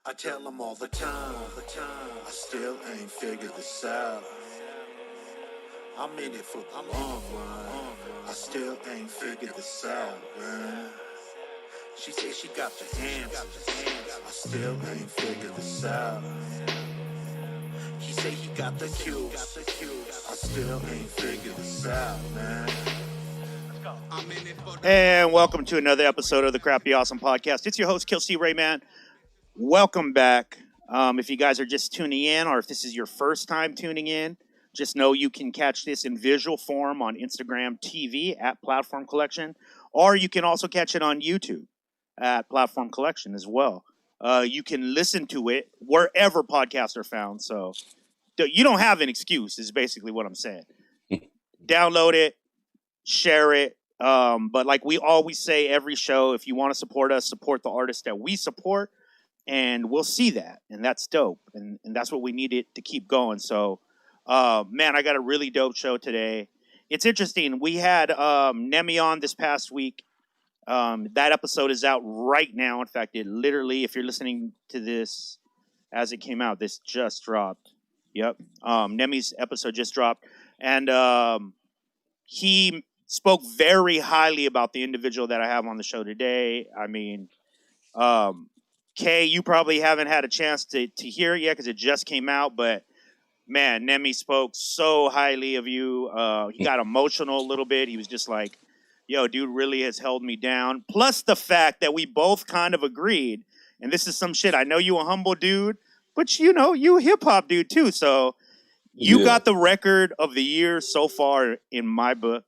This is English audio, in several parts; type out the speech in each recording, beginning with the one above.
I tell them all the time, I still ain't figured this out. I'm in it for the long run, I still ain't figured this out, man. She said she got the answers, I still ain't figured this out. He say he got the cures, I still ain't figured this out, man. And welcome to another episode of the Crappy Awesome Podcast. It's your host, Kill C. Rayman. Welcome back. If you guys are just tuning in, or if this is your first time tuning in, just know you can catch this in visual form on Instagram TV at Platform Collection, or you can also catch it on YouTube at Platform Collection as well. You can listen to it wherever podcasts are found. So you don't have an excuse, is basically what I'm saying. Download it, share it. But like we always say every show, if you want to support us, support the artists that we support, and we'll see that. And that's dope. And that's what we needed to keep going. So, man, I got a really dope show today. It's interesting. We had Nemi on this past week. That episode is out right now. In fact, it literally, if you're listening to this as it came out, this just dropped. Yep. Nemi's episode just dropped. And he spoke very highly about the individual that I have on the show today. I mean, Kay, you probably haven't had a chance to hear it yet because it just came out, but man, Nemi spoke so highly of you. He got emotional a little bit. He was just like, yo, dude really has held me down. Plus the fact that we both kind of agreed, and this is some shit. I know you a humble dude, but you know, you a hip hop dude too. So you got the record of the year so far in my book.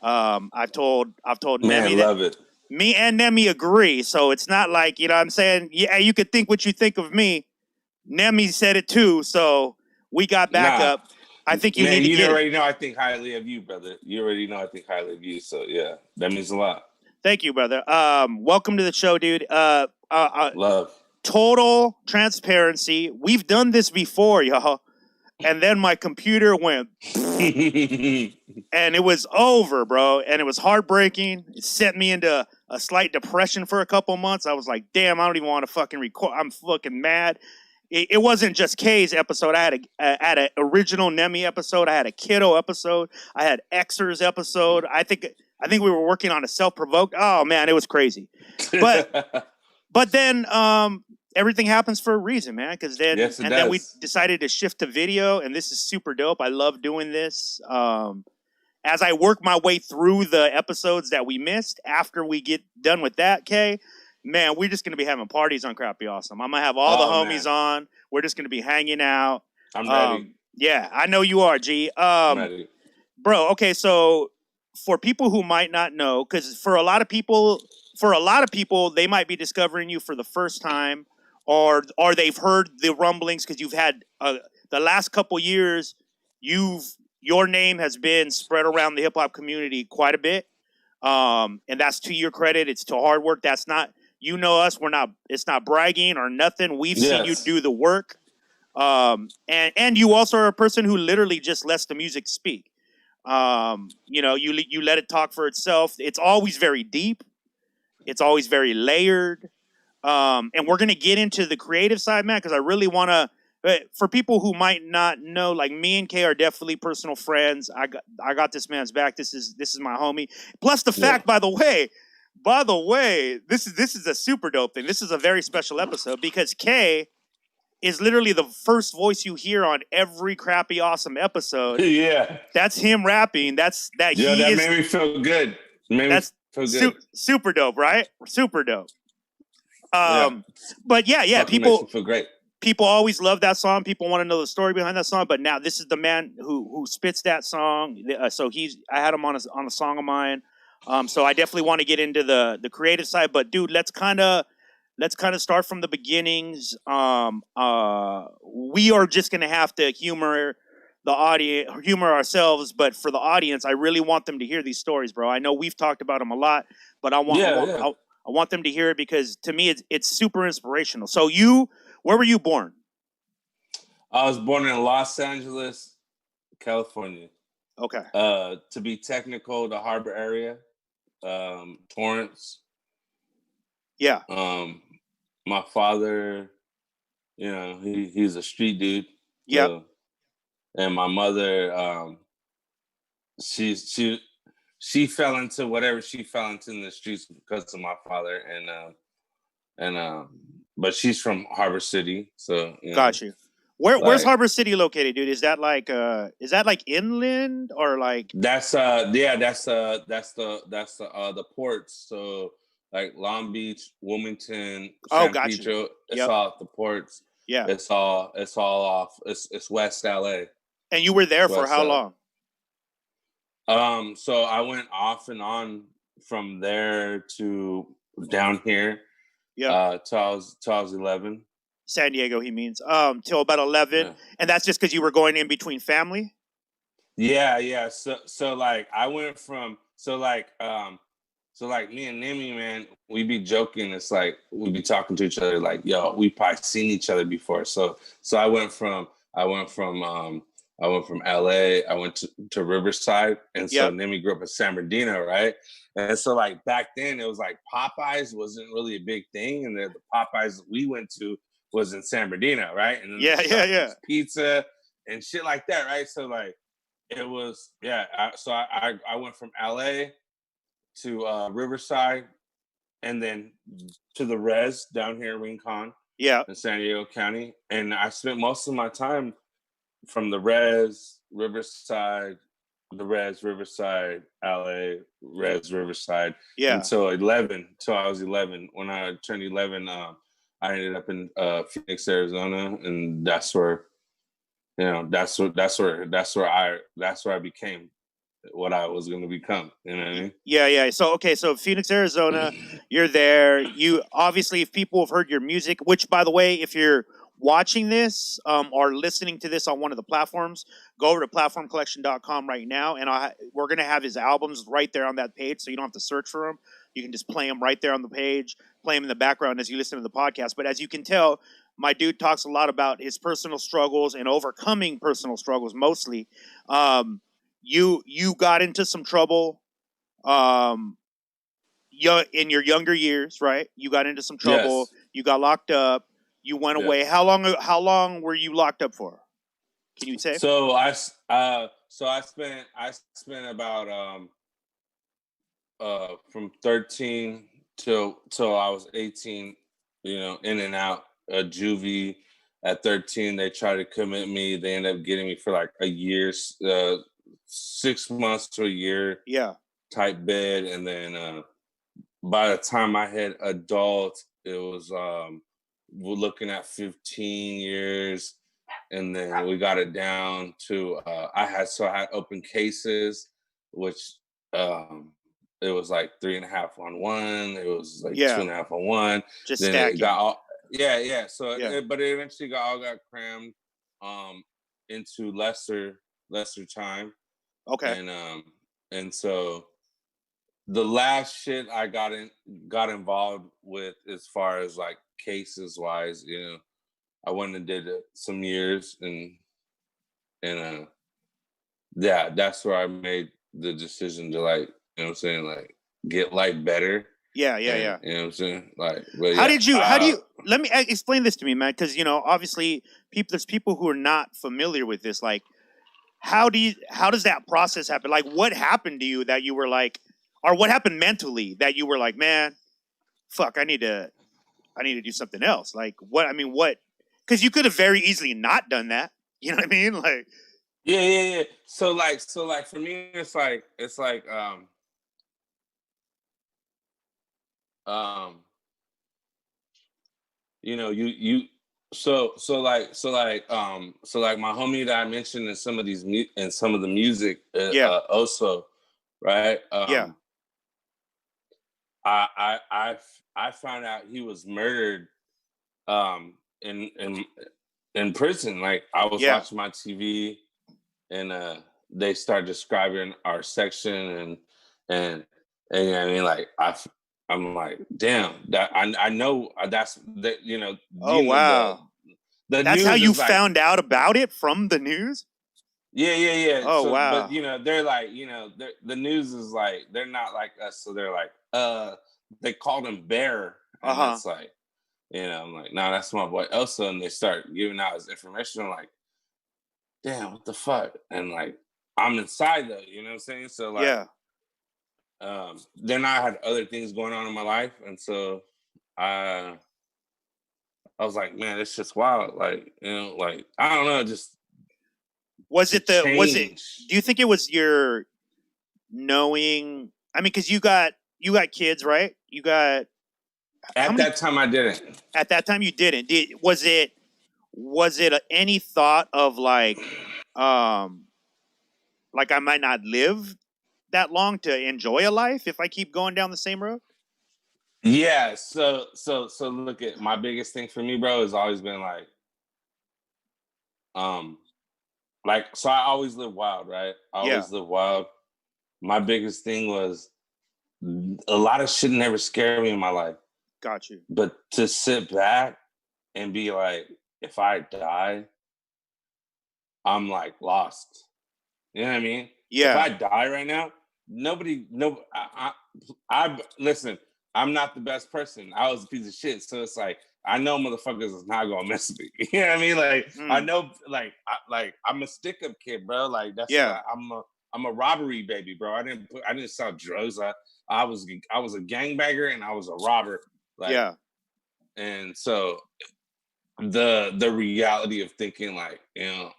I've told Nemi that. Love it. Me and Nemi agree, so it's not like, you know what I'm saying? Yeah, you could think what you think of me. Nemi said it too, so we got backup. I think you need to get already know I think highly of you, brother. You already know I think highly of you, so yeah, that means a lot. Thank you, brother. Welcome to the show, dude. Love. Total transparency. We've done this before, y'all. And then my computer went and it was over, bro. And it was heartbreaking. It sent me into a slight depression for a couple months. I was like, damn, I don't even want to fucking record. I'm fucking mad. It wasn't just Kay's episode. I had an original Nemi episode. I had a Kiddo episode. I had Xer's episode. I think we were working on a self-provoked. Oh man, it was crazy. But then everything happens for a reason, man. Because then then we decided to shift to video, and this is super dope. I love doing this. As I work my way through the episodes that we missed, after we get done with that, Kay, man, we're just gonna be having parties on Crappy Awesome. I'm gonna have all the homies on. We're just gonna be hanging out. I'm ready. Yeah, I know you are, G. I'm ready. Bro, okay, so for people who might not know, because for a lot of people, they might be discovering you for the first time, or they've heard the rumblings because you've had the last couple years. Your name has been spread around the hip hop community quite a bit, and that's to your credit. It's to hard work. That's not, you know us. It's not bragging or nothing. We've seen you do the work, and you also are a person who literally just lets the music speak. You know, you let it talk for itself. It's always very deep. It's always very layered. And we're going to get into the creative side, man, because I really want to, for people who might not know, like me and Kay are definitely personal friends. I got this man's back. This is my homie. Plus the fact, by the way, this is a super dope thing. This is a very special episode because Kay is literally the first voice you hear on every Crappy Awesome episode. Yeah. That's him rapping. That made me feel good. Super dope, right? Super dope. But yeah, people feel great. People always love that song. People want to know the story behind that song. But now this is the man who spits that song. So I had him on a song of mine. So I definitely want to get into the creative side. But dude, let's kind of start from the beginnings. We are just gonna have to humor the audience, humor ourselves. But for the audience, I really want them to hear these stories, bro. I know we've talked about them a lot, but I want them to hear it because to me it's super inspirational. So where were you born? I was born in Los Angeles, California. Okay. To be technical, the Harbor area, Torrance. Yeah. My father you know, he's a street dude. Yep. So, and my mother, she fell into whatever she fell into in the streets because of my father, but she's from Harbor City, so Got you. Where's like Harbor City located, dude? Is that like inland or like? that's the ports. So like Long Beach, Wilmington, Oh, San got you. Pedro, it's Yep. all off the ports. Yeah. It's all off. It's West LA. And you were there It's for West how LA. long? So I went off and on from there to down here. Yeah. Till I was 11. San Diego, he means. Till about 11, Yeah. and that's just because you were going in between family. Yeah. So like I went from so like me and Nimi, man, we be joking. It's like we be talking to each other like, yo, we probably seen each other before. So I went from LA, I went to Riverside, and so Yep. Nimi grew up in San Bernardino, right? And so like back then it was like Popeyes wasn't really a big thing, and the Popeyes we went to was in San Bernardino, right? And then Yeah, there's yeah, Chuck E. yeah. Pizza and shit like that, right? So like it was, yeah. I went from LA to Riverside, and then to the res down here in Rincon Yeah. in San Diego County, and I spent most of my time from the res, Riverside, LA, res, Riverside, Yeah. until 11, till I was 11. When I turned 11, I ended up in Phoenix, Arizona, and that's where I became what I was going to become. You know what I mean? Yeah. So Phoenix, Arizona, you're there. You obviously, if people have heard your music, which by the way, if you're watching this or listening to this on one of the platforms, go over to platformcollection.com right now, and we're gonna have his albums right there on that page, so you don't have to search for them. You can just play them right there on the page, play them in the background as you listen to the podcast. But as you can tell, my dude talks a lot about his personal struggles and overcoming personal struggles mostly. You got into some trouble in your younger years, right? You got into some trouble. Yes. You got locked up. You went away. Yes. How long were you locked up for? Can you say? So I spent about from 13 till I was 18, in and out juvie. At 13, they tried to commit me. They ended up getting me for like a year, 6 months to a year. Yeah. Type bed, and then by the time I hit adult, it was we're looking at 15 years, and then we got it down to I had open cases, which it was like 3.5 on one, it was like 2.5 on one. Just then stacking. It got all, yeah. So Yeah. but it eventually got crammed into lesser time. Okay. And so the last shit I got involved with, as far as like cases wise, I went and did some years, and yeah, that's where I made the decision to, like, you know what I'm saying, like, get life better. Yeah. You know what I'm saying? Like, but How yeah, do you let me explain this to me, man? Because obviously there's people who are not familiar with this. Like, how does that process happen? Like, what happened to you that you were like, or what happened mentally that you were like, man, fuck, I need to do something else. Like, what? Because you could have very easily not done that. You know what I mean? Like, yeah. So like for me, it's like my homie that I mentioned in some of these some of the music, also, right? Yeah. I found out he was murdered in prison. Like, I was watching my TV, and they started describing our section, and I mean, like, I'm like, damn, that I know that's that, Oh, wow. That's how you found out about it, from the news? Yeah. Oh, so, wow. But they're like, the news is like, they're not like us, so they're like, they called him Bear, and it's like, I'm like, nah, that's my boy Elsa. And they start giving out his information. I'm like, damn, what the fuck? And like, I'm inside though, you know what I'm saying? So like, Yeah. then I had other things going on in my life. And so I was like, man, it's just wild. Like, like, I don't know, just Was to it do change. you think it was your knowing? I mean, because you got kids, right? You got how At many? that time, I didn't. At that time, you didn't. Was it any thought of like I might not live that long to enjoy a life if I keep going down the same road? Yeah. So look at my biggest thing for me, bro, has always been um, so I always live wild, right? I Yeah, always live wild. My biggest thing was a lot of shit never scared me in my life, got you. but to sit back and be like, if I die, I'm like lost. You know what I mean? If Yeah, I die right now, I listen. I'm not the best person. I was a piece of shit, so it's like I know motherfuckers is not gonna mess with me. You know what I mean? Like I mm, know, I'm a stick up kid, bro. Like that's what yeah, I'm a robbery baby, bro. I didn't sell drugs. I was a gangbanger and I was a robber. Like, yeah. and so the reality of thinking like,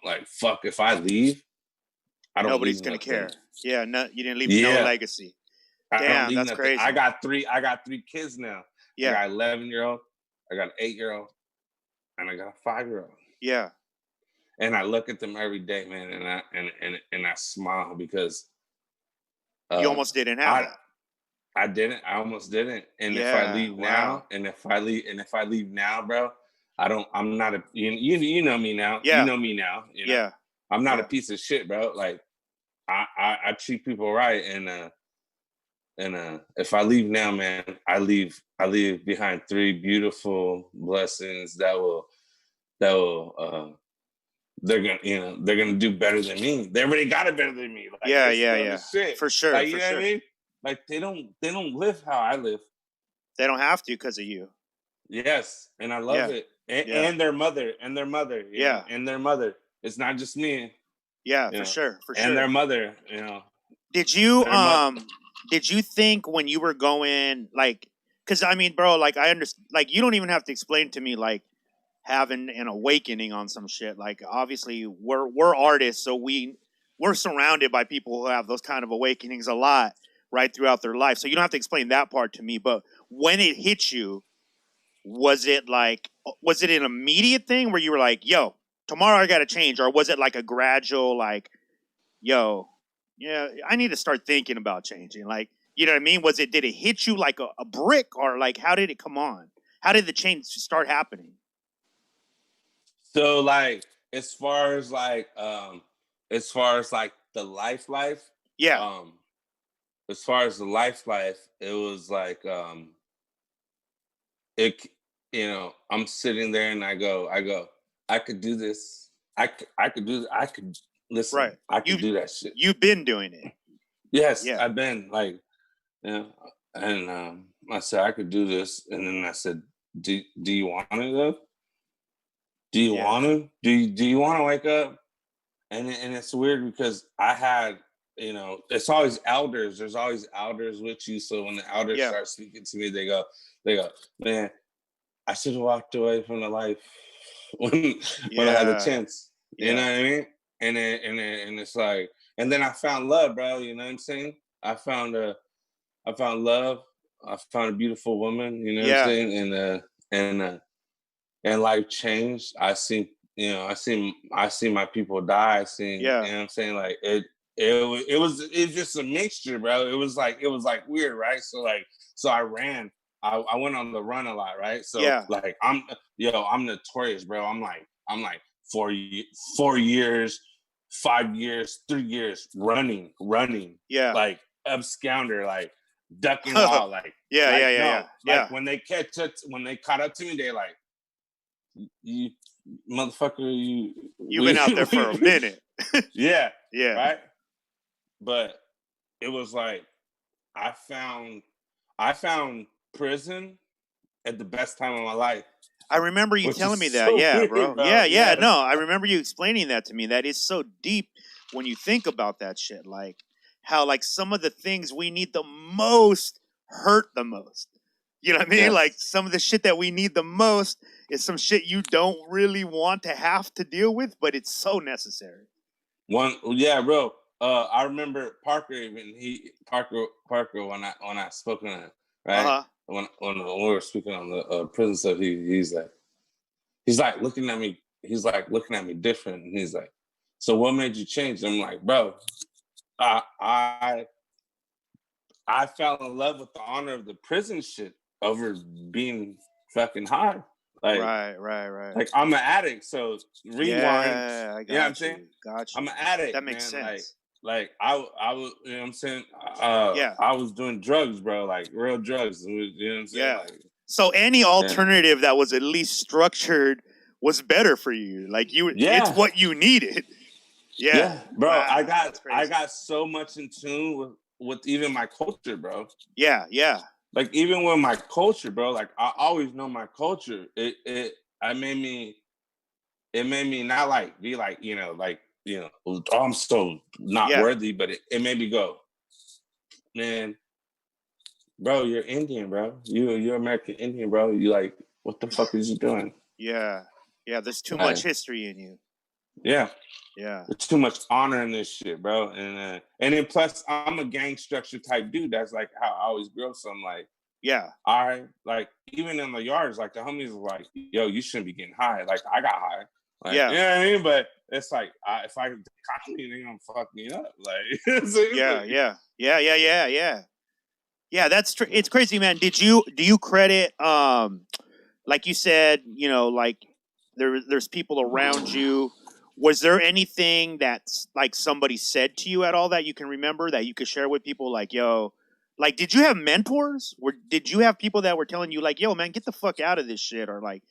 like fuck, if I leave, I don't Nobody's leave gonna nothing. care. Yeah, no, you didn't leave no Yeah, legacy. I don't Damn, leave that's nothing. I crazy. got three kids now. I Yeah, got 11-year-old, I got an 8-year-old, and I got a 5-year-old. yeah. And I look at them every day, man, and I smile because You uh, almost didn't have I that. I didn't. I almost didn't. And if I Yeah. leave Wow. now, and if I leave now, bro, I don't. I'm not a. You know me now. You Yeah. know me now. Yeah. I'm not a Yeah. piece of shit, bro. Like I treat people right, and if I leave now, man, I leave behind 3 beautiful blessings that will they're gonna do better than me. They already got it better than me. Like Yeah. it's Yeah. the other Yeah. shit. For sure. Like you For know what I sure. mean? Like they don't live how I live. They don't have to because of you. Yes, and I love Yeah. it. Yeah. And their mother, Yeah. and their mother. It's not just me, Yeah. you For know, sure. For and their sure. mother, Did you their mother. think when you were going like, because I mean, bro, like I understand, like you don't even have to explain to me like having an awakening on some shit. Like obviously we're artists, so we're surrounded by people who have those kind of awakenings a lot right throughout their life. So you don't have to explain that part to me. But when it hit you, was it an immediate thing where you were like, yo, tomorrow I gotta change, or was it like a gradual like, yo, yeah, I need to start thinking about changing? Like, you know what I mean? Did it hit you like a brick, or like how did it come on? How did the change start happening? So like as far as like the life, Yeah. um, as far as the life, it was like it I'm sitting there and I could do this. I could listen. Right. I could do that shit. You've been doing it. Yes, Yeah. I've been like, and I said I could do this, and then I said, do you want to though? Do you Yeah. want to? Do you want to wake up? And it's weird because I had, it's always elders. There's always elders with you. So when the elders Yeah. start speaking to me, they go, man, I should have walked away from the life when I had the Yeah. chance. You know Yeah. what I mean? And it's like, and then I found love, bro. You know what I'm saying? I found love. I found a beautiful woman. You know what I'm Yeah. saying? And and life changed. I seen my people die. I seen, Yeah. you know what I'm saying? Like it's just a mixture, bro. It was like weird, right? So I ran. I went on the run a lot, right? So Yeah. like I'm notorious, bro. I'm like 4 years, 5 years, 3 years running, Yeah. like abscounder, like ducking law, like Yeah. Yeah. Yeah. Yeah. no, Yeah. like when they caught up to me, they like, you motherfucker, You've been out there for a minute. yeah, Yeah. right. But it was like I found prison at the best time of my life. I remember you Which telling is me that. so Yeah, weird, bro. bro. Yeah. Yeah. No, I remember you explaining that to me. That is so deep when you think about that shit. Like how like some of the things we need the most hurt the most. You know what I mean? Yeah. Like some of the shit that we need the most is some shit you don't really want to have to deal with, but it's so necessary. Bro. I remember Parker Parker when I spoke on it, right? Uh-huh. When we were speaking on the prison stuff, he's like looking at me. He's like looking at me different, and he's like, "So what made you change?" I'm like, "Bro, I fell in love with the honor of the prison shit over being fucking high. Like, Right. like I'm an addict, so rewind. Yeah, I got You know what I'm saying? Got you. I'm an addict, That makes man. sense. Like I was, you know what I'm saying? Yeah. I was doing drugs, bro, like real drugs. You know what I'm saying? Yeah. Like, So any alternative that was at least structured was better for you. Like it's yeah, what you needed. Yeah. bro. Wow, I that's crazy. got so much in tune with even my culture, bro. Yeah. Like even with my culture, bro. Like I always know my culture. It made me not like be like, oh, I'm so not Yeah. worthy, but it made me go, man, bro, you're Indian, bro. You're American Indian, bro. You like, what the fuck is you doing? Yeah. There's too Like, much history in you. Yeah. Yeah. There's too much honor in this shit, bro. And then plus I'm a gang structure type dude. That's like how I always grew up. So I'm like, Yeah. I like even in the yards, like the homies were like, yo, you shouldn't be getting high. Like I got high. Like, Yeah. You know what I mean? But it's like if I caught me, they're gonna fuck me up. Like so Yeah. Yeah, that's it's crazy, man. Do you credit like you said, like there's people around you. Was there anything that's like somebody said to you at all that you can remember that you could share with people? Like, yo, like, did you have mentors? Did you have people that were telling you like, yo, man, get the fuck out of this shit, or like,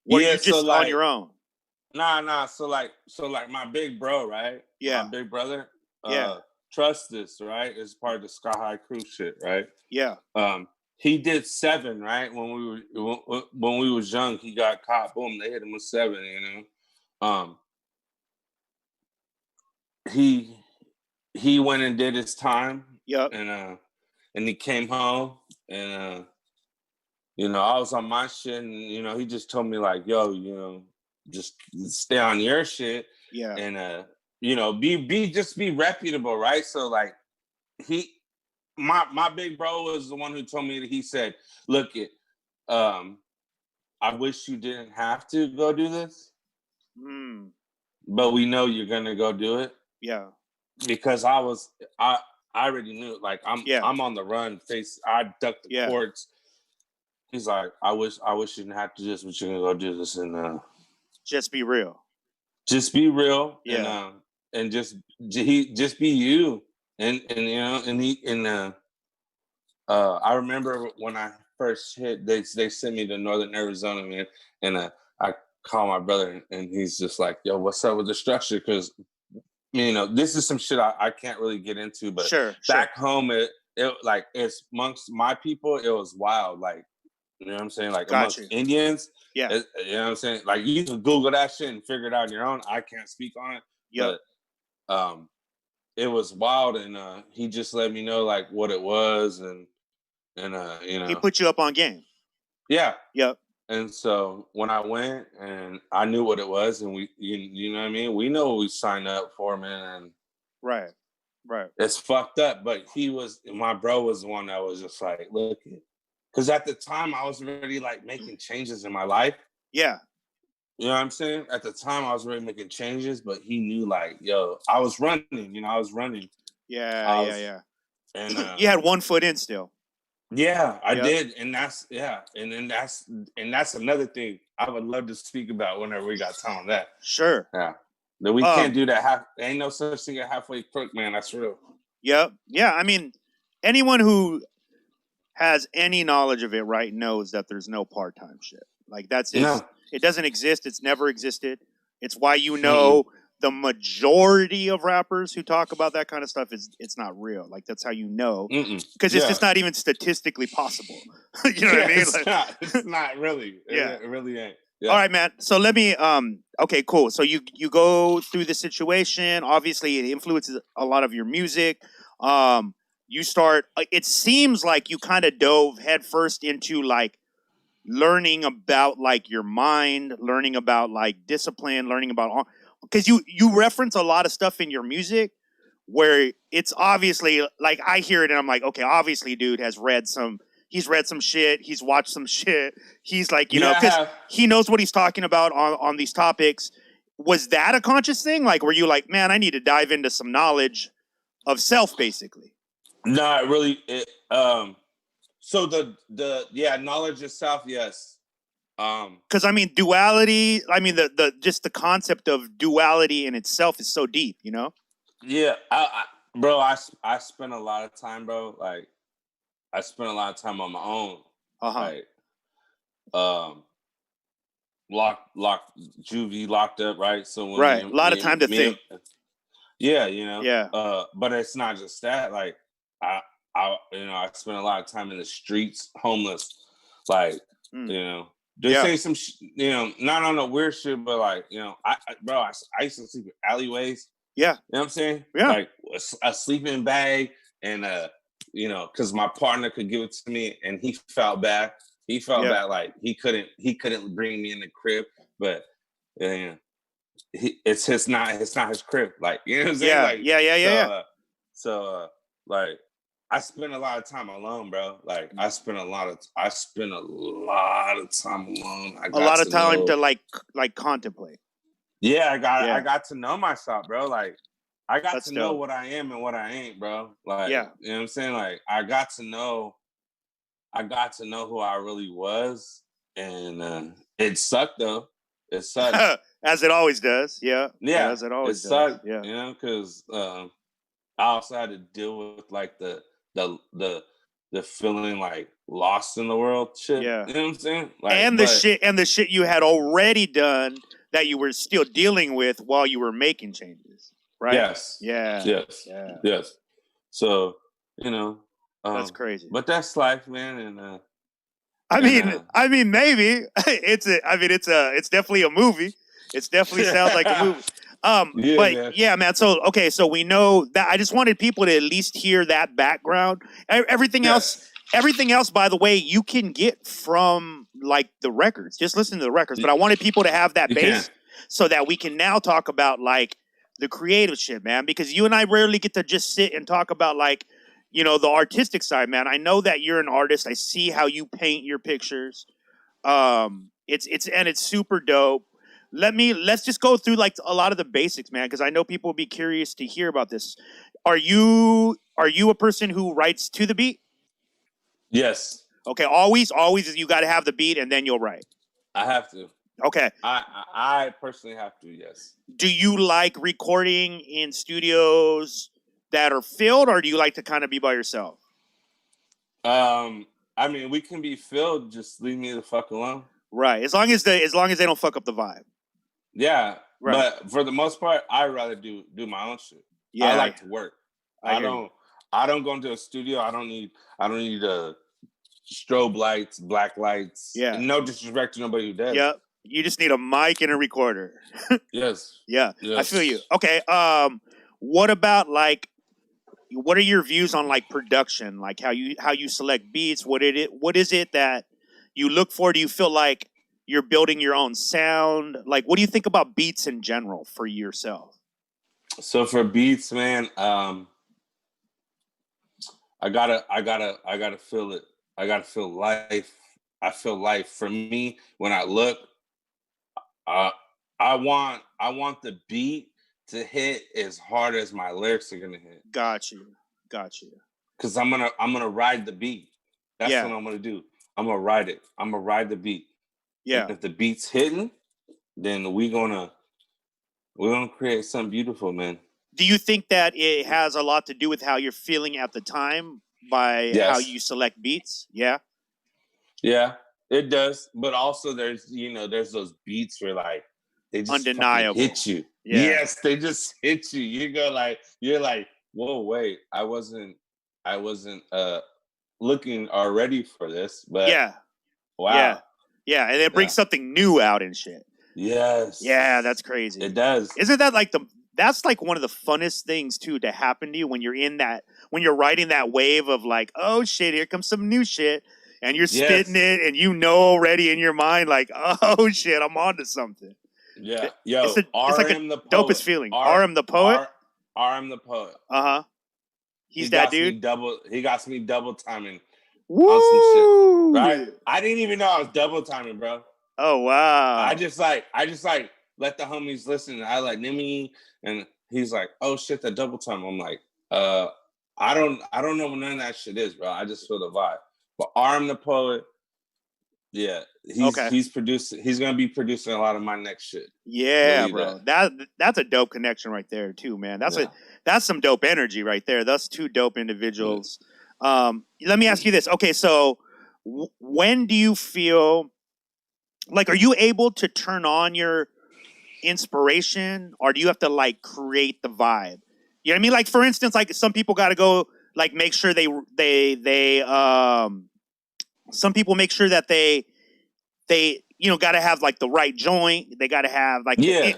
were you so just on your own? Nah. So like my big bro, right? Yeah. My big brother. Yeah. Trust this, right? Is part of the Sky High Crew shit, right? Yeah. He did 7, right? When we was young, he got caught. Boom, they hit him with 7. You know, he went and did his time. Yep. And he came home, and I was on my shit, and he just told me like, yo, just stay on your shit. Yeah. And be reputable, right? So like my big bro was the one who told me that he said, look it, I wish you didn't have to go do this. But we know you're gonna go do it. Yeah. Because I already knew, like I'm on the run, I ducked the courts. He's like, I wish you didn't have to do this, but you're gonna go do this, and just be real. Just be real. Yeah. And just be you. And I remember when I first hit, they sent me to Northern Arizona, man, and I called my brother, and he's just like, yo, what's up with the structure? Because this is some shit I can't really get into, but back home it like it's amongst my people, it was wild. Like, you know what I'm saying? Like amongst Indians, you know what I'm saying? Like you can Google that shit and figure it out on your own. I can't speak on it, but it was wild, and he just let me know like what it was, and he put you up on game. Yeah. Yep. And so when I went and I knew what it was, and you know what I mean? We know what we signed up for, man. And right. It's fucked up, but my bro was the one that was just like, look, because at the time I was already like making changes in my life. Yeah. You know what I'm saying? At the time I was already making changes, but he knew like, yo, I was running, I was running. Yeah. And you had 1 foot in still. Yeah, I did, and that's that's another thing I would love to speak about whenever we got time on that. Sure. Yeah, that we can't do that. Ain't no such thing as halfway crook, man. That's real. Yep. Yeah. I mean, anyone who has any knowledge of it, right, knows that there's no part-time shit. Like that's it. It doesn't exist. It's never existed. It's why the majority of rappers who talk about that kind of stuff it's not real. Like that's how you know, because it's just not even statistically possible. You know what I mean? It's not really. Yeah. It really ain't. Yeah. All right, man. So let me. Okay, cool. So you go through the situation. Obviously, it influences a lot of your music. You start. It seems like you kind of dove headfirst into like learning about like your mind, learning about like discipline, learning about because you reference a lot of stuff in your music where it's obviously like I hear it and I'm like, okay, obviously, dude has read some. He's read some shit. He's watched some shit. He's like, you know, because he knows what he's talking about on these topics. Was that a conscious thing? Like, were you like, man, I need to dive into some knowledge of self, basically? No, it really. So the knowledge of self, yes. Because I mean, duality. I mean, the just the concept of duality in itself is so deep, you know. Yeah, bro. I spent a lot of time, bro. Like, I spent a lot of time on my own. Like, juvie locked up, right? So when a lot of time to think. Yeah, you know. Yeah. But it's not just that. Like, I I spent a lot of time in the streets, homeless. Like, you know, they say some, not on the weird shit, but like, you know, I used to sleep in alleyways. Yeah. You know what I'm saying? Yeah. Like a sleeping bag and you know, because my partner could give it to me, and he felt bad. He felt bad, like he couldn't bring me in the crib, but it's not his crib. Like, you know what I'm saying? Yeah. Like, So like, I spend a lot of time alone, bro. Like, I spend a lot of time alone. A lot of time to like contemplate. Yeah, I got to know myself, bro. Like, I got to know what I am and what I ain't, bro. Like, you know what I'm saying? Like, I got to know who I really was, and it sucked though. It sucked. As it always does. Yeah. Yeah. As it always does. Sucked, yeah. You know, because I also had to deal with like the feeling like lost in the world shit. Yeah. You know what I'm saying? Like, and the shit you had already done that you were still dealing with while you were making changes. Right? Yes. Yeah. Yes. Yeah. Yes. So, you know, that's crazy. But that's life, man. And I mean, maybe it's definitely a movie. It definitely sounds like a movie. Yeah, man. So okay, so we know that. I just wanted people to at least hear that background. Everything else, by the way, you can get from like the records. Just listen to the records. But I wanted people to have that base so that we can now talk about like the creative shit, man. Because you and I rarely get to just sit and talk about like, you know, the artistic side, man. I know that you're an artist. I see how you paint your pictures. It's super dope. Let's just go through like a lot of the basics, man, because I know people will be curious to hear about this. Are you a person who writes to the beat? Yes. Okay, always you got to have the beat and then you'll write. I have to. Okay. I personally have to, yes. Do you like recording in studios that are filled, or do you like to kind of be by yourself? I mean, we can be filled. Just leave me the fuck alone. Right. As long as they don't fuck up the vibe. Yeah. Right. But for the most part, I rather do my own shit. Yeah. I like to work. I don't go into a studio. I don't need strobe lights, black lights. Yeah. No disrespect to nobody who does. Yep. You just need a mic and a recorder. Yes. Yeah. Yes. I feel you. Okay. What about like, what are your views on like production? Like how you select beats? What is it that you look for? Do you feel like you're building your own sound? Like, what do you think about beats in general for yourself? So for beats, man, I gotta feel it. I gotta feel life. I feel life. For me, when I look, I want the beat to hit as hard as my lyrics are gonna hit. Got you. Because I'm gonna ride the beat. That's what I'm gonna do. I'm gonna ride it. I'm gonna ride the beat. Yeah. And if the beat's hitting, then we're gonna create something beautiful, man. Do you think that it has a lot to do with how you're feeling at the time by how you select beats? Yeah. Yeah, it does. But also there's those beats where like they just undeniable hit you. Yeah. Yes, they just hit you. You're like, whoa, wait, I wasn't looking already for this, but Yeah. wow. Yeah. And it brings something new out and shit. Yes. Yeah, that's crazy. It does. Isn't that like that's like one of the funnest things too to happen to you when you're when you're riding that wave of like, oh shit, here comes some new shit, and you're spitting it, and you know already in your mind like, oh shit, I'm onto something. Yeah, yo, it's like a the dopest feeling. RM the poet. RM the poet. He's that dude. He got me double timing. Woo! On some shit, right? I didn't even know I was double timing, bro. Oh wow! I just like let the homies listen. I like Nimmy, and he's like, "Oh shit, that double time." I'm like, I don't know what none of that shit is, bro. I just feel the vibe. But RM the poet, yeah, he's producing. He's gonna be producing a lot of my next shit. Yeah, bro. That's a dope connection right there too, man. That's some dope energy right there. That's two dope individuals. Yeah. Let me ask you this. Okay, so when do you feel like, are you able to turn on your inspiration, or do you have to like create the vibe? You know what I mean? Like, for instance, like some people got to go like make sure some people make sure that they got to have like the right joint. They got to have like the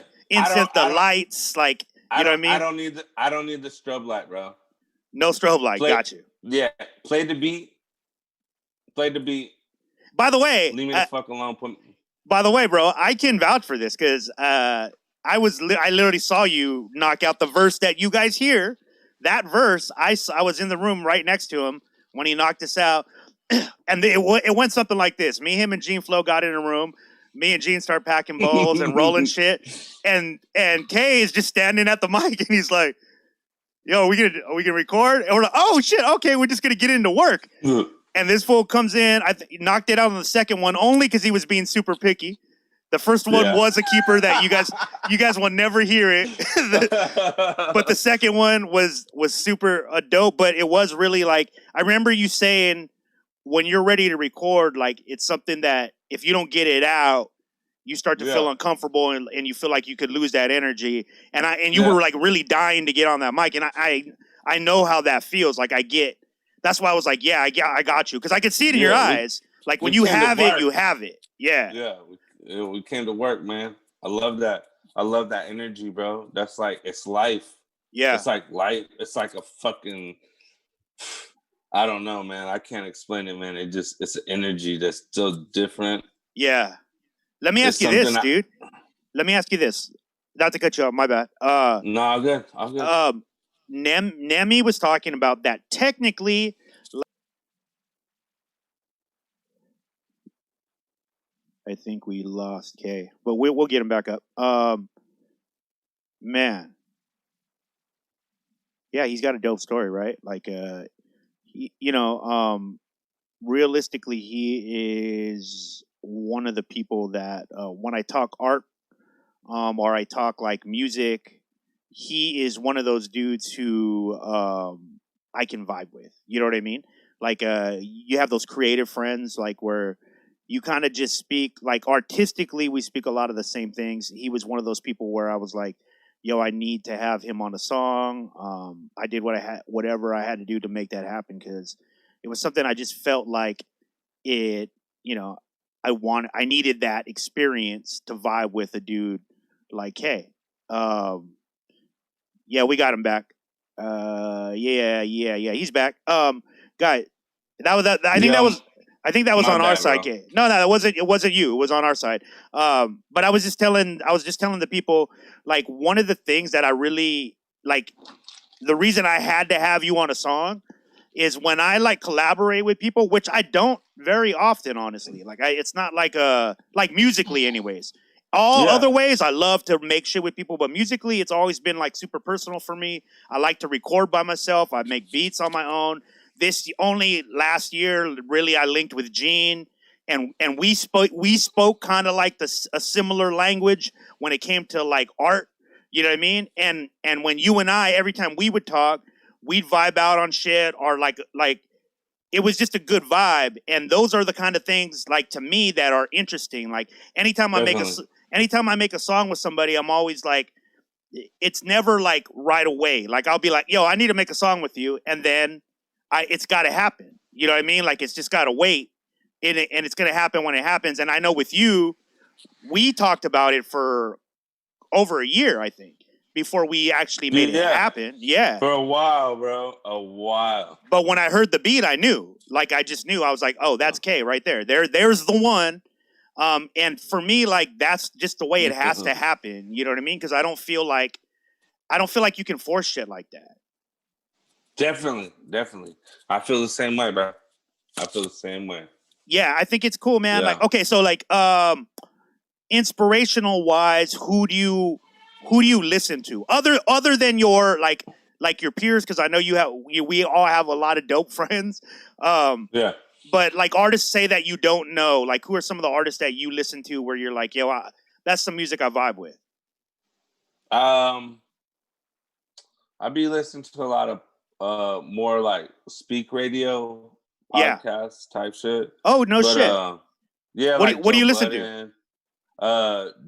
lights, like, you know what I mean? I don't need the strobe light, bro. No strobe light. Got you. Yeah, play the beat. By the way, leave me the fuck alone. By the way, bro, I can vouch for this because I literally saw you knock out the verse that you guys hear. That verse, I was in the room right next to him when he knocked us out, and it went something like this. Me, him, and Gene Flo got in a room. Me and Gene start packing bowls and rolling shit, and Kay is just standing at the mic, and he's like, "Yo, are we gonna record?" And we're like, "Oh shit, okay, we're just gonna get into work." And this fool comes in. Knocked it out on the second one only because he was being super picky. The first one was a keeper that you guys will never hear it. But the second one was super dope. But it was really like, I remember you saying when you're ready to record, like it's something that if you don't get it out, you start to feel uncomfortable and you feel like you could lose that energy. And you were like really dying to get on that mic. And I know how that feels. Like that's why I was like, yeah, I got you. Because I could see it in your eyes. Like when you have it, you have it. Yeah. Yeah, we came to work, man. I love that. I love that energy, bro. That's like, it's life. Yeah. It's like life. It's like a fucking, I don't know, man. I can't explain it, man. It's an energy that's still different. Yeah. Let me ask you this, dude. Let me ask you this. Not to cut you off, my bad. No, I'm good. Nemi was talking about that technically. I think we lost Kay, but we'll get him back up. Man, yeah, he's got a dope story, right? Like, realistically, he is one of the people that when I talk art, or I talk like music, he is one of those dudes who I can vibe with. You know what I mean? Like, you have those creative friends, like where you kind of just speak, like artistically, we speak a lot of the same things. He was one of those people where I was like, yo, I need to have him on a song. I did whatever I had to do to make that happen because it was something I just felt like it, I needed that experience to vibe with a dude like, hey, yeah, we got him back. Yeah, he's back. Guy, I think that was on our side. No, it wasn't you. It was on our side. But I was just telling the people, like, one of the things that I really like, the reason I had to have you on a song is when I like collaborate with people, which I don't very often, honestly. Like, it's not like musically, anyways. Other ways, I love to make shit with people, but musically, it's always been like super personal for me. I like to record by myself. I make beats on my own. This only last year, really, I linked with Gene, and we spoke kind of like a similar language when it came to like art. You know what I mean? And when you and I, every time we would talk, we'd vibe out on shit, or like it was just a good vibe. And those are the kind of things, like, to me, that are interesting. Like anytime I make a song with somebody, I'm always like, it's never like right away. Like I'll be like, yo, I need to make a song with you, and then it's got to happen. You know what I mean? Like it's just got to wait, and it's gonna happen when it happens. And I know with you, we talked about it for over a year, I think, before we actually made it happen. Yeah, for a while, bro, a while. But when I heard the beat, I knew. Like I just knew. I was like, oh, that's K right there. There's the one. And for me, like that's just the way it has to happen. You know what I mean? Because I don't feel like you can force shit like that. Definitely. I feel the same way, bro. Yeah, I think it's cool, man. Yeah. Like, okay, so like, inspirational wise, who do you listen to other than your like your peers? Because I know we all have a lot of dope friends. Yeah. But like artists say that you don't know, like who are some of the artists that you listen to where you're like, yo, that's some music I vibe with? I be listening to a lot of more like speak radio podcast type shit. Oh no, shit. Yeah. What do you listen to?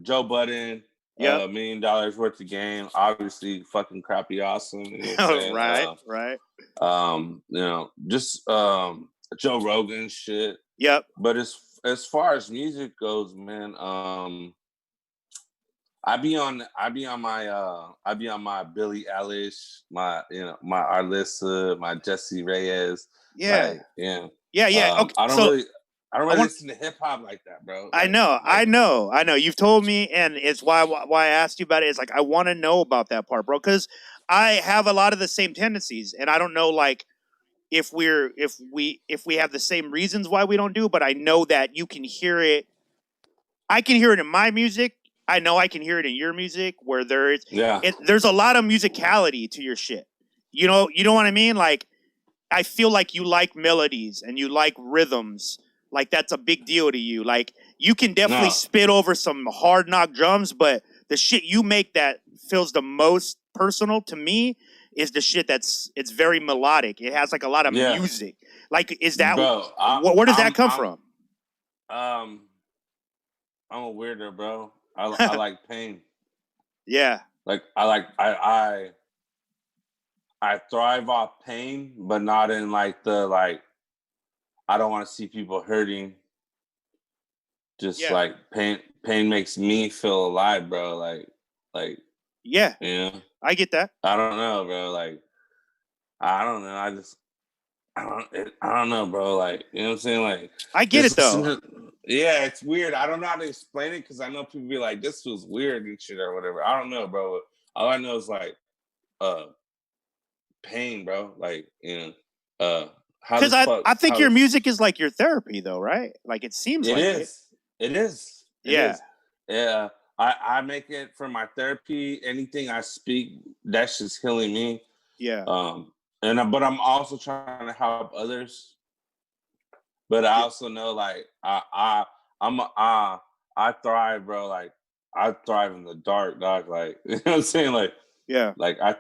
Joe Budden. Yeah. $1 million worth of game. Obviously, fucking crappy awesome. You know right. You know, just Joe Rogan shit. Yep. But as far as music goes, man, I be on my Billie Eilish, my Arlissa, my Jessie Reyes. Yeah. Like, yeah. Okay. I don't really listen to hip hop like that, bro. Like, I know. You've told me, and it's why I asked you about it. It's like I want to know about that part, bro, because I have a lot of the same tendencies, and I don't know like if we have the same reasons why we don't do. But I know that you can hear it. I can hear it in my music. I know I can hear it in your music, where there's a lot of musicality to your shit. You know what I mean? Like I feel like you like melodies and you like rhythms. Like that's a big deal to you. Like you can definitely spit over some hard knock drums, but the shit you make that feels the most personal to me is the shit it's very melodic. It has like a lot of music. Like is that where does that come from? I'm a weirdo, bro. I like pain. Yeah. Like I thrive off pain, but not in like the like I don't want to see people hurting. Just like pain makes me feel alive, bro. Like yeah. You know? I get that. I don't know, bro. Like I don't know. I don't know, bro. Like, you know what I'm saying? Like I get it though. Yeah, it's weird. I don't know how to explain it because I know people be like, this feels weird and shit or whatever. I don't know, bro. All I know is like pain, bro. Like, you know, because I think your music is like your therapy though, right? Like it seems like it is. Yeah. Yeah. I make it for my therapy. Anything I speak, that's just healing me. Yeah. But I'm also trying to help others. But I also know, like, I thrive, bro. Like, I thrive in the dark, dog. Like, you know what I'm saying? Like, yeah. Like, I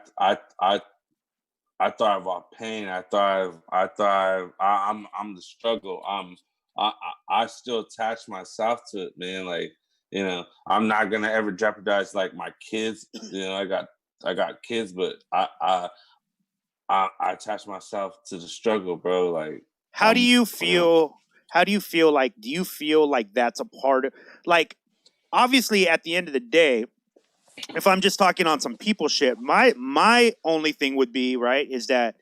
thrive off pain. I thrive. I'm the struggle. I still attach myself to it, man. Like, you know, I'm not gonna ever jeopardize like my kids. You know, I got kids, but I attach myself to the struggle, bro. Like, how do you feel? How do you feel like? Do you feel like that's a part of? Like, obviously, at the end of the day, if I'm just talking on some people shit, my only thing would be right is that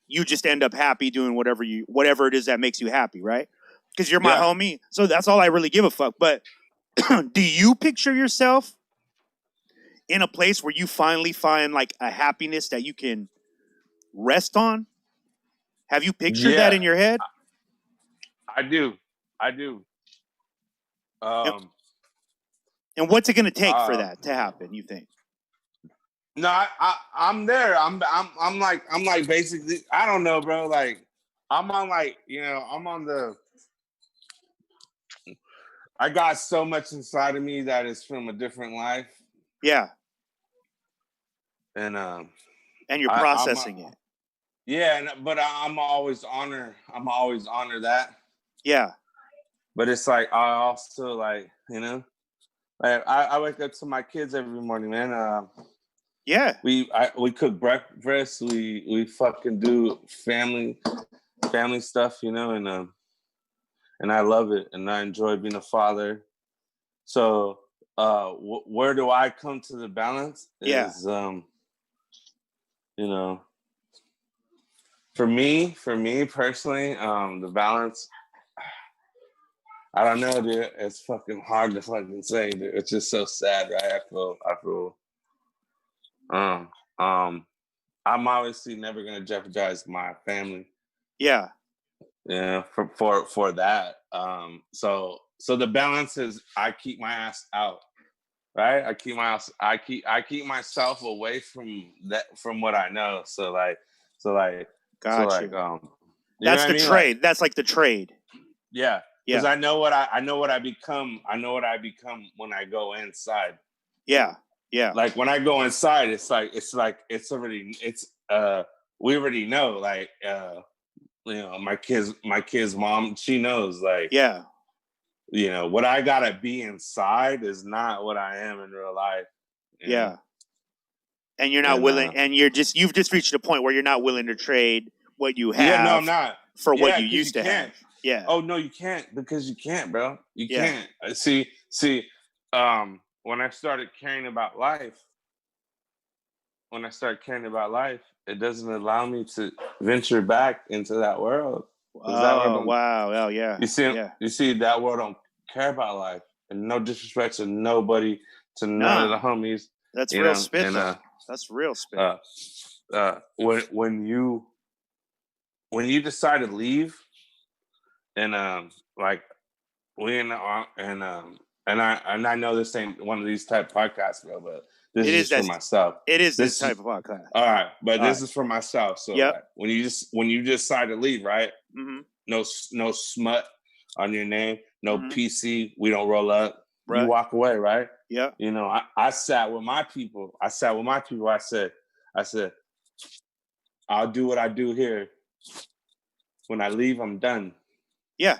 you just end up happy doing whatever it is that makes you happy, right? Because you're my homie, so that's all I really give a fuck. But do you picture yourself in a place where you finally find like a happiness that you can rest on? Have you pictured that in your head? I do. And what's it going to take for that to happen, you think? No, I'm there. I'm like basically, I don't know, bro. Like I'm on like, you know, I got so much inside of me that is from a different life. Yeah. And you're processing it. Yeah, but I'm always honor that. Yeah. But it's like I also like, you know, like I wake up to my kids every morning, man. Yeah. We cook breakfast. We fucking do family stuff, you know, and I love it, and I enjoy being a father. So, where do I come to the balance? Yeah. Is you know, for me personally, the balance. I don't know, dude. It's fucking hard to fucking say, dude. It's just so sad, right? I feel. I'm obviously never gonna jeopardize my family. Yeah. Yeah, for that. So the balance is I keep my ass out, right? I keep myself away from what I know. So like Got you. you know That's what the I mean? trade. Like, That's like the trade. yeah, Yeah. because I know what I become. I know what I become when I go inside. Yeah. Yeah. Like when I go inside, it's we already know. Like you know, my kid's mom, she knows. Like, Yeah. you know, what I gotta be inside is not what I am in real life. Yeah. Know? And you're not willing, and you've just reached a point where you're not willing to trade what you have. Yeah, no, I'm not. For what you used to have. Yeah. Oh no, you can't, because you can't, bro. You can't. See, when I started caring about life, it doesn't allow me to venture back into that world. Wow. Oh, yeah. You see, that world don't care about life, and no disrespect to nobody, to none of the homies. That's real spit, though. That's real spit. When you decide to leave, and like we and I know this ain't one of these type podcasts, bro, but this is just for myself. It is this type of podcast. All right, but this is for myself. So yep. Like, when you decide to leave, right? Mm-hmm. No smut on your name, no PC. We don't roll up. Right. You walk away, right? Yeah. You know, I sat with my people. I said, I'll do what I do here. When I leave, I'm done. Yeah.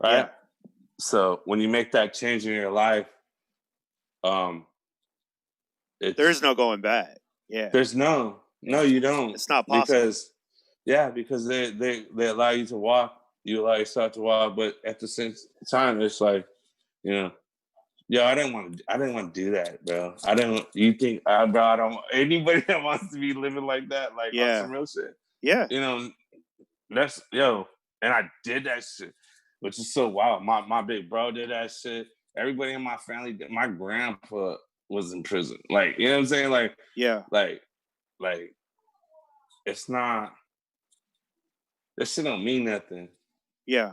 Right. Yeah. So when you make that change in your life, there's no going back. Yeah. There's no, you don't. It's not possible. Because they allow you to walk. You allow yourself to walk, but at the same time, it's like, you know, I didn't want to do that, bro. You think, bro, I don't, anybody that wants to be living like that, like on some real shit. Yeah. You know, and I did that shit, which is so wild. My big bro did that shit. Everybody in my family did. My grandpa was in prison. Like, you know what I'm saying? Like, yeah. Like, it's not, this shit don't mean nothing. Yeah.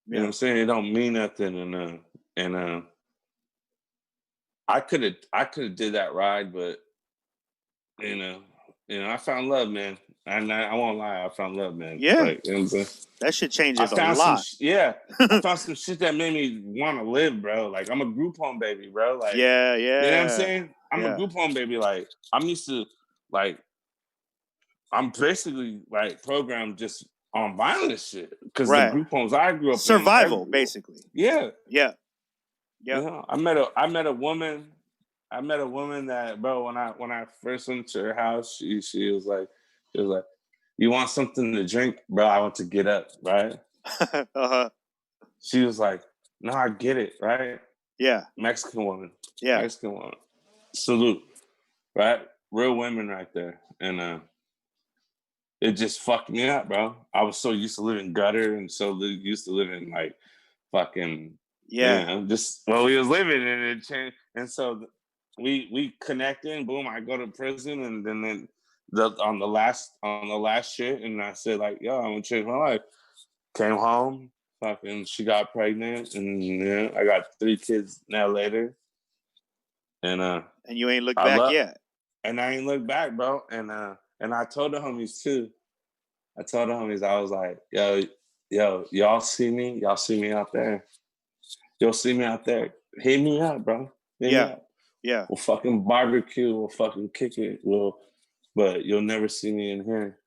You know what I'm saying? It don't mean nothing. And I could have did that ride, but you know, I found love, man. And I won't lie, I found love, man. Yeah. Like, you know what I'm saying? That shit changes a lot. I found some shit that made me want to live, bro. Like, I'm a group home baby, bro. Like, yeah. You know what I'm saying? I'm a group home baby. Like, I'm used to, like, I'm basically like programmed just on violent shit, because the group homes I grew up survival, basically. Yeah. Yeah. You know, I met a woman that, bro, when I first went to her house, she was like, you want something to drink, bro? I want to get up, right? She was like, no, I get it, right? Yeah. Mexican woman. Yeah. Mexican woman. Salute. Right? Real women right there. And it just fucked me up, bro. I was so used to living gutter and so used to living like fucking, you know, just what we was living, and it changed. And so we connected. Boom, I go to prison, and then on the last shit, and I said like, yo, I'm gonna change my life. Came home, fucking, she got pregnant, and I got 3 kids now later. And you ain't looked back yet. And I ain't looked back, bro. And I told the homies too. I was like, yo, y'all see me? Y'all see me out there? You'll see me out there. Hit me up, bro. Hit me up. Yeah. We'll fucking barbecue. We'll fucking kick it. But you'll never see me in here.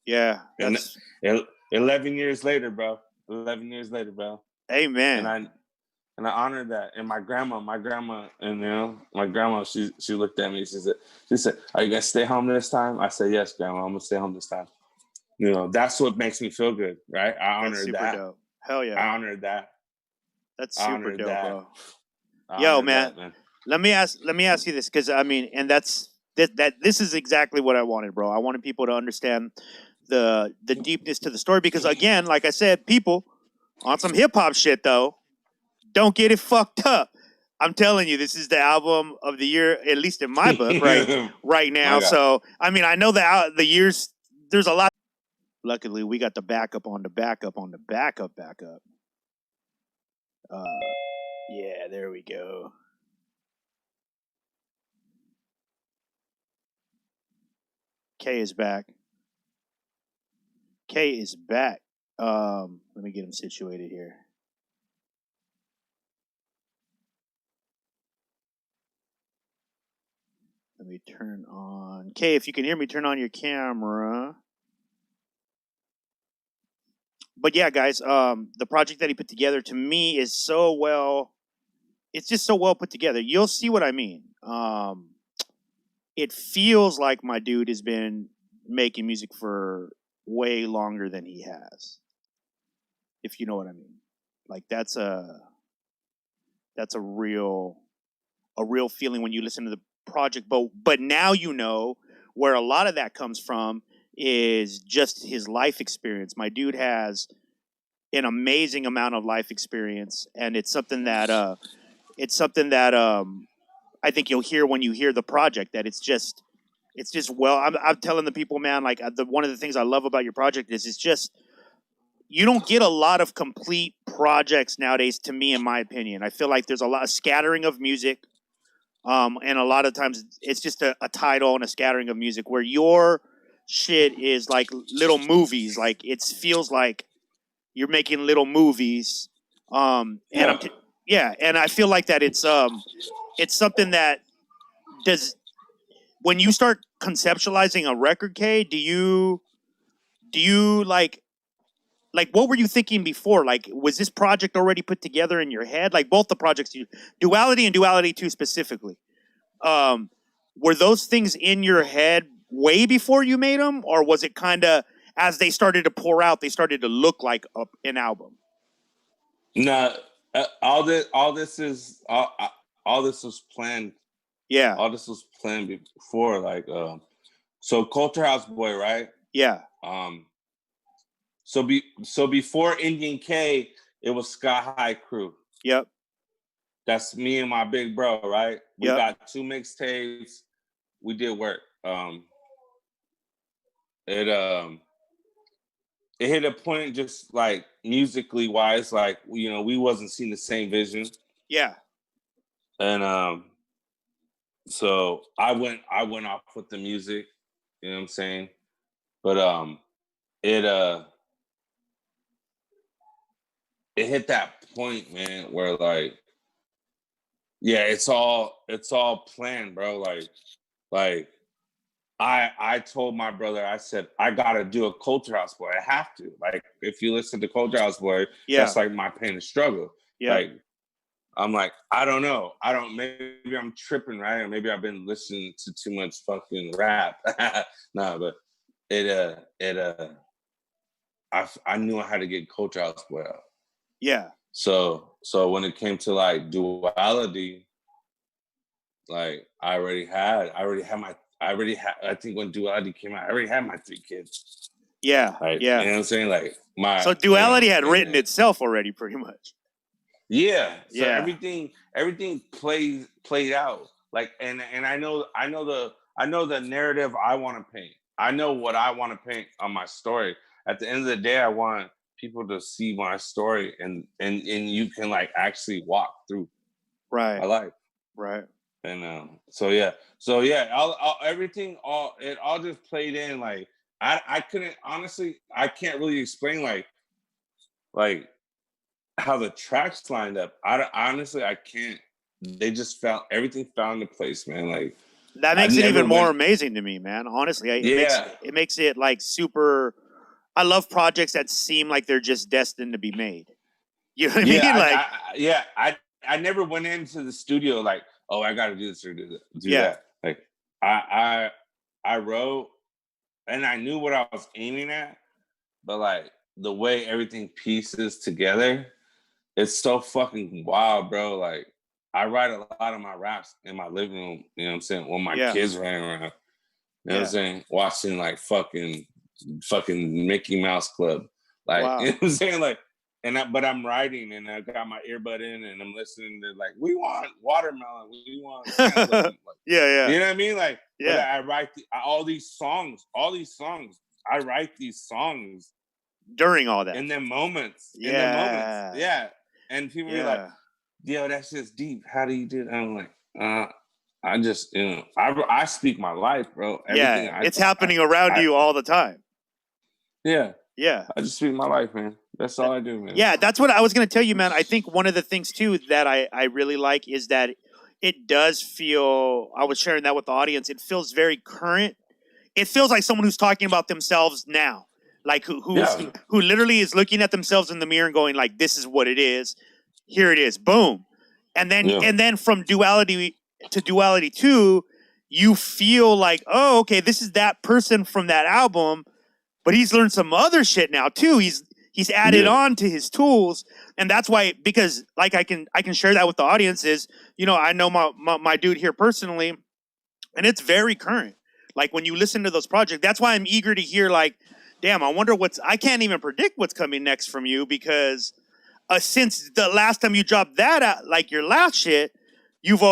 Yeah. And 11 years later, bro. 11 years later, bro. Amen. and I honored that. And my grandma, and my grandma, she looked at me. She said, "Are you gonna stay home this time?" I said, "Yes, Grandma, I'm gonna stay home this time." That's what makes me feel good, right? I That's honored super that. dope. Hell yeah. I honored that. That's I super honored dope, that. bro. I Yo, honored man. that, man. Let me ask you this, because I mean, and this is exactly what I wanted, bro. I wanted people to understand the deepness to the story, because again, like I said, people on some hip hop shit though, don't get it fucked up. I'm telling you, this is the album of the year, at least in my book, right now. So I mean, I know the years. There's a lot. Luckily, we got the backup on the backup on the backup. Yeah, there we go. K is back. K is back. Let me get him situated here. Let me turn on K. If you can hear me, turn on your camera. But yeah, guys, the project that he put together to me is so well. It's just so well put together. You'll see what I mean. It feels like my dude has been making music for way longer than he has. If you know what I mean. Like that's a real feeling when you listen to the project. But now you know where a lot of that comes from is just his life experience. My dude has an amazing amount of life experience, and it's something that I think you'll hear when you hear the project, that it's just well. I'm telling the people, man, like one of the things I love about your project is it's just, you don't get a lot of complete projects nowadays, to me, in my opinion. I feel like there's a lot of scattering of music, and a lot of times it's just a title and a scattering of music, where your shit is like little movies. Like it feels like you're making little movies. And and I feel like that it's something that does, when you start conceptualizing a record, K, do you like what were you thinking before? Like, was this project already put together in your head? Like both the projects, Duality and Duality 2 specifically, were those things in your head way before you made them, or was it kind of as they started to pour out, they started to look like an album? No, all this was planned. Yeah, all this was planned before. Like, so Culture House Boy, right? Yeah. So before Indian K, it was Sky High Crew. Yep. That's me and my big bro, right? We Yep. got 2 mixtapes. We did work. It hit a point just like musically wise, like we wasn't seeing the same vision. Yeah. And so I went off with the music, you know what I'm saying? But it hit that point, man, where like, yeah, it's all planned, bro. Like I told my brother, I said, I gotta do a Culture House Boy. I have to. Like, if you listen to Culture House Boy, that's like my pain and struggle. Yeah. Like, I'm like, I don't know. Maybe I'm tripping, right? Or maybe I've been listening to too much fucking rap. Nah, but I knew I had to get Culture House Boy out. Yeah. So when it came to like Duality, like I think when Duality came out, I already had my 3 kids. Yeah. Like, yeah. You know what I'm saying? Like So Duality had written itself already, pretty much. Yeah. So Yeah. everything played out. Like, and I know the narrative I want to paint. I know what I want to paint on my story. At the end of the day, I want people to see my story, and you can like actually walk through my life. Right. And so everything all just played in. Like I couldn't, honestly, I can't really explain like how the tracks lined up. I can't. They just everything found into place, man. Like that makes it even more amazing to me, man. Honestly, it makes it like super. I love projects that seem like they're just destined to be made. You know what I mean? I never went into the studio like, oh, I got to do this or do Yeah. that. Like I wrote, and I knew what I was aiming at, but like the way everything pieces together, it's so fucking wild, bro. Like I write a lot of my raps in my living room, you know what I'm saying, when my Yeah. kids running around. You know what Yeah. I'm saying? Watching like fucking Mickey Mouse Club. Like, Wow. you know what I'm saying? Like, but I'm writing and I got my earbud in and I'm listening to like, we want watermelon, we want cantaloupe. Like, Yeah. you know what I mean? Like, but Yeah. I write all these songs. I write these songs During all that. in them moments. Yeah. Yeah. And people be like, Yeah. yo, that's just deep. How do you do that? I'm like, I just, you know, I speak my life, bro. Everything Yeah. It's happening around you all the time. Yeah. Yeah. I just speak my life, man. That's all I do, man. Yeah, that's what I was going to tell you, man. I think one of the things, too, that I really like is that it does feel, I was sharing that with the audience, it feels very current. It feels like someone who's talking about themselves now. Like who literally is looking at themselves in the mirror and going like, this is what it is. Here it is. Boom. And then from Duality to Duality 2, you feel like, oh, okay, this is that person from that album, but he's learned some other shit now too. He's added on to his tools, and that's why, because like I can share that with the audience is, you know, I know my dude here personally, and it's very current. Like when you listen to those projects, that's why I'm eager to hear like, damn, I wonder I can't even predict what's coming next from you, because since the last time you dropped that out, like your last shit, you've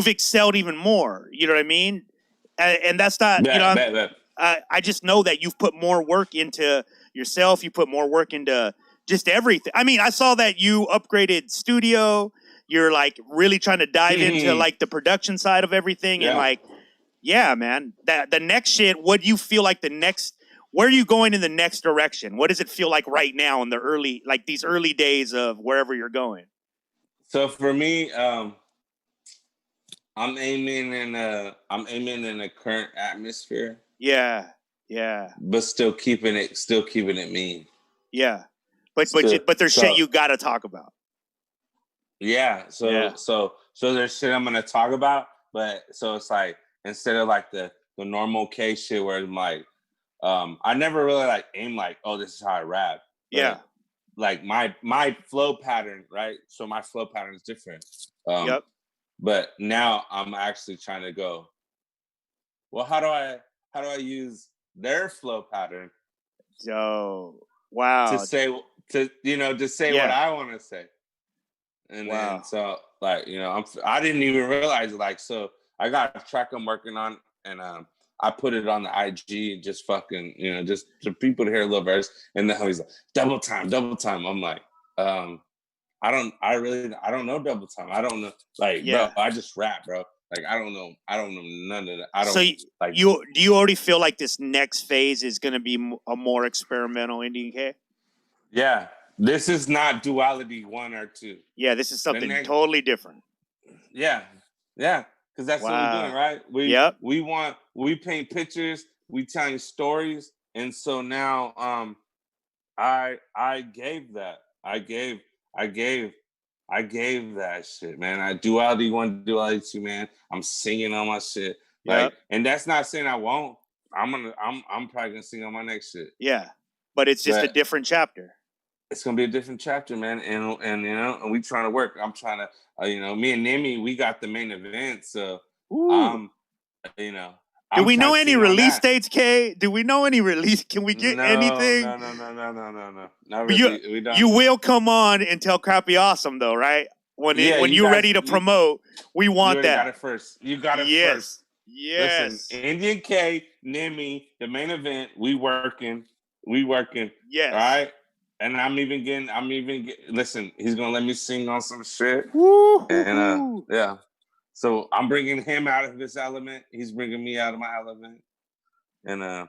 excelled even more. You know what I mean? And that's not, you know, I just know that you've put more work into yourself. You put more work into just everything. I mean, I saw that you upgraded studio. You're like really trying to dive into like the production side of everything. And like, yeah, man, that the next shit, what do you feel like where are you going in the next direction? What does it feel like right now in these early days of wherever you're going? So for me, I'm aiming in the current atmosphere. Yeah. But still keeping it mean. Yeah. But there's shit you gotta talk about. Yeah. So there's shit I'm gonna talk about, but so it's like instead of like the normal K shit where I'm like, I never really like aim like, oh, this is how I rap. But yeah. Like my flow pattern, right? So my flow pattern is different. Yep. But now I'm actually trying to go, well, how do I use their flow pattern? So wow. To say what I want to say. And then so like, you know, I didn't even realize it. Like, so I got a track I'm working on, and I put it on the IG and just fucking, you know, just for people to hear a little verse. And then he's like, double time. I'm like, I don't know double time. I don't know, like, bro, I just rap, bro. Like, I don't know none of that. Do you already feel like this next phase is going to be a more experimental Indian K? Yeah. This is not Duality 1 or 2. Yeah, this is something totally different. Yeah. Because that's what we're doing, right? We paint pictures, we telling stories. And so now I gave that. I gave that shit, man. Duality 1, Duality 2, man. I'm singing on my shit. Like, and that's not saying I won't. I'm probably gonna sing on my next shit. Yeah. But it's just a different chapter. It's gonna be a different chapter, man. And you know, and we trying to work. I'm trying to you know, me and Nimi, we got the main event. So you know. Do we know any release dates, Kay? Do we know any release? Can we get anything? No. Not really. We don't. You will come on and tell Crappy Awesome, though, right? When you're ready to promote, we want that. You got it first. You got it first. Yes. Listen, Indian K, Nimi, the main event. We working. Yes. All right. And I'm even getting. Listen, he's gonna let me sing on some shit. Woo-hoo. And yeah. So I'm bringing him out of his element. He's bringing me out of my element. And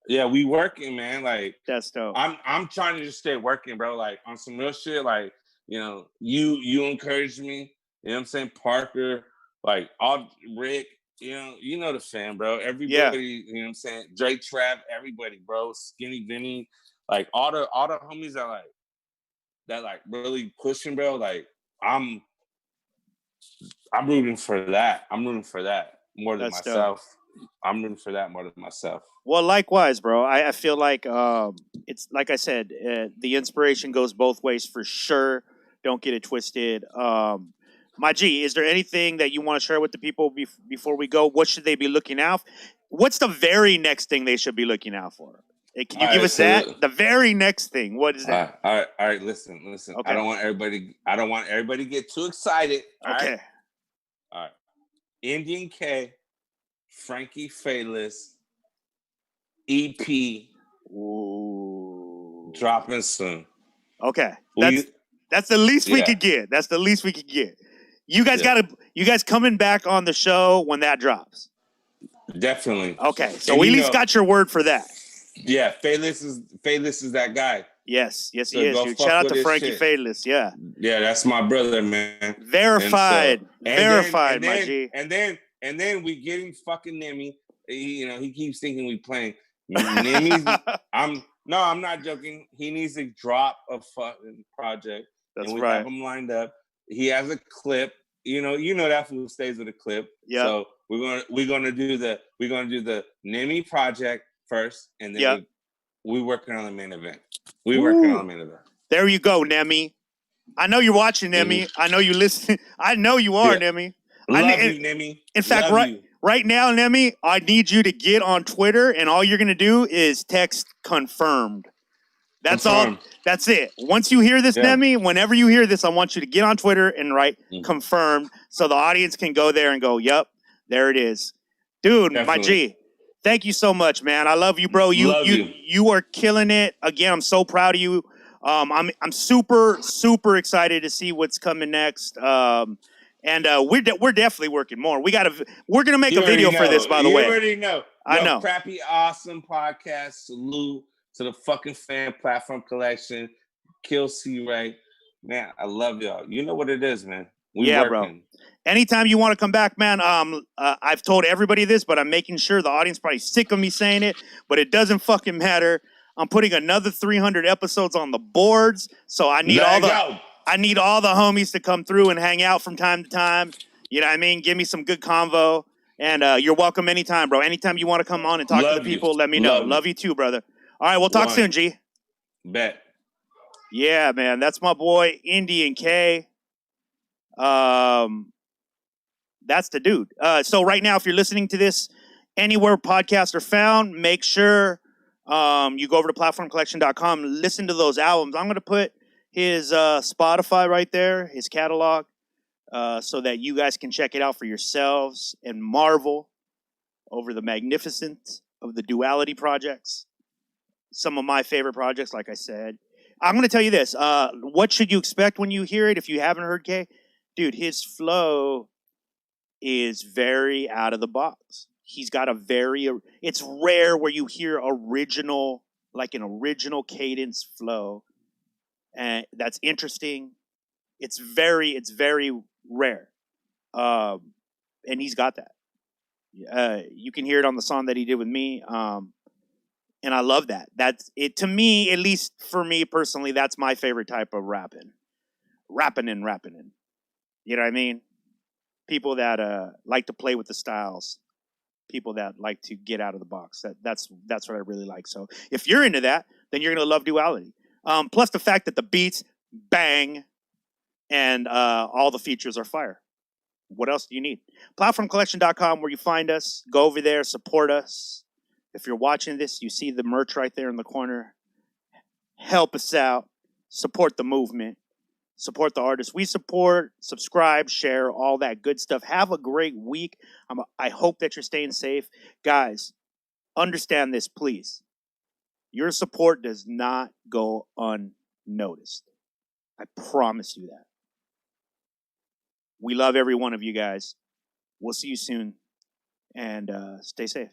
yeah, we working, man. Like, that's dope. I'm trying to just stay working, bro. Like on some real shit. Like, you know, you encouraged me. You know what I'm saying? Parker, like all Rick. You know the fan, bro. Everybody. You know what I'm saying? Drake, Trav, everybody, bro. Skinny Vinny, like all the homies that really pushing, bro. Like, I'm rooting for that. I'm rooting for that more than That's dope. myself. I'm rooting for that more than myself. Well, likewise, bro. I feel like it's like I said, the inspiration goes both ways for sure. Don't get it twisted. My G, is there anything that you want to share with the people before we go? What should they be looking out? What's the very next thing they should be looking out for? Hey, can you give us that? The very next thing. What is that? All right. Listen. Okay. I don't want everybody to get too excited. Okay. All right. Indian K, Frankie Fayless, EP. Ooh. Dropping soon. Okay. That's the least we could get. That's the least we could get. You guys you guys coming back on the show when that drops. Definitely. Okay. So we at least got your word for that. Yeah, Fayless is that guy. Yes, he is, dude. Shout out to Frankie Fayless. Yeah. Yeah, that's my brother, man. Verified. Verified, my G. And then we getting fucking Nemi. He keeps thinking we playing. Nemi's I'm not joking. He needs to drop a fucking project. That's and we right. have him lined up. He has a clip. You know that fool stays with a clip. Yeah. So we're gonna do the Nemi project first, and then we working on the main event. Working on the main event. There you go, Nemi. I know you're watching, Nemi. I know you listen. I know you are, Nemi. Love you, Nemi. In fact, right now, Nemi, I need you to get on Twitter, and all you're gonna do is text confirmed. That's all. That's it. Once you hear this, Nemi, whenever you hear this, I want you to get on Twitter and write confirmed, so the audience can go there and go, "Yep, there it is." Dude, my G. Thank you so much, man. I love you, bro. You are killing it. Again, I'm so proud of you. I'm super excited to see what's coming next. And we're definitely working more. We're gonna make a video for this, by the way. You already know. I know. Crappy Awesome Podcast. Salute to the fucking fan platform collection. Kill C Ray. Man, I love y'all. You know what it is, man. We working. Bro. Anytime you want to come back, man, I've told everybody this, but I'm making sure the audience probably sick of me saying it, but it doesn't fucking matter. I'm putting another 300 episodes on the boards, so I need all the homies to come through and hang out from time to time. You know what I mean? Give me some good convo, and you're welcome anytime, bro. Anytime you want to come on and talk to the people, let me know. Love you too, brother. All right, we'll talk soon, G. Bet. Yeah, man, that's my boy Indian K. That's the dude. So right now, if you're listening to this anywhere podcasts are found, make sure you go over to platformcollection.com, listen to those albums. I'm going to put his Spotify right there, his catalog, so that you guys can check it out for yourselves and marvel over the magnificence of the Duality projects. Some of my favorite projects, like I said. I'm going to tell you this. What should you expect when you hear it if you haven't heard K? Dude, his flow is very out of the box. He's got it's rare where you hear an original cadence flow. And that's interesting. It's very rare. And he's got that. You can hear it on the song that he did with me. And I love that. That's it to me, at least for me personally, that's my favorite type of rapping. Rapping. You know what I mean? People that like to play with the styles. People that like to get out of the box. That's what I really like. So if you're into that, then you're gonna love Duality. Plus the fact that the beats bang and all the features are fire. What else do you need? Platformcollection.com, where you find us. Go over there, support us. If you're watching this, you see the merch right there in the corner. Help us out. Support the movement. Support the artists we support. Subscribe, share, all that good stuff. Have a great week. I hope that you're staying safe. Guys, understand this, please. Your support does not go unnoticed. I promise you that. We love every one of you guys. We'll see you soon. And stay safe.